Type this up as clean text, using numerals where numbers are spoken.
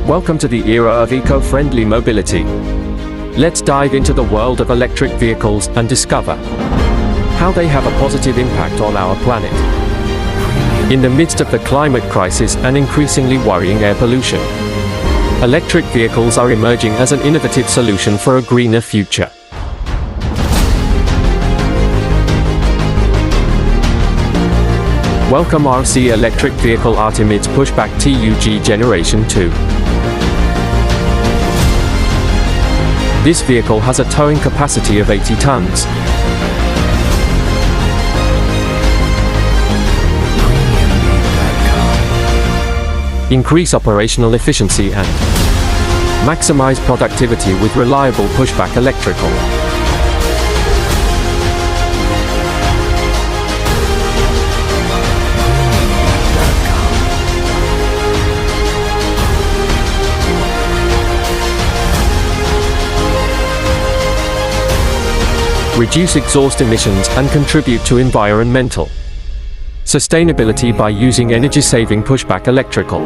Welcome to the era of eco-friendly mobility. Let's dive into the world of electric vehicles and discover how they have a positive impact on our planet. In the midst of the climate crisis and increasingly worrying air pollution, electric vehicles are emerging as an innovative solution for a greener future. Welcome RC electric vehicle Artemits Pushback Tug Generation 2. This vehicle has a towing capacity of 80 tons. Increase operational efficiency and maximize productivity with reliable pushback electrical. Reduce exhaust emissions and contribute to environmental sustainability by using energy-saving pushback electrical.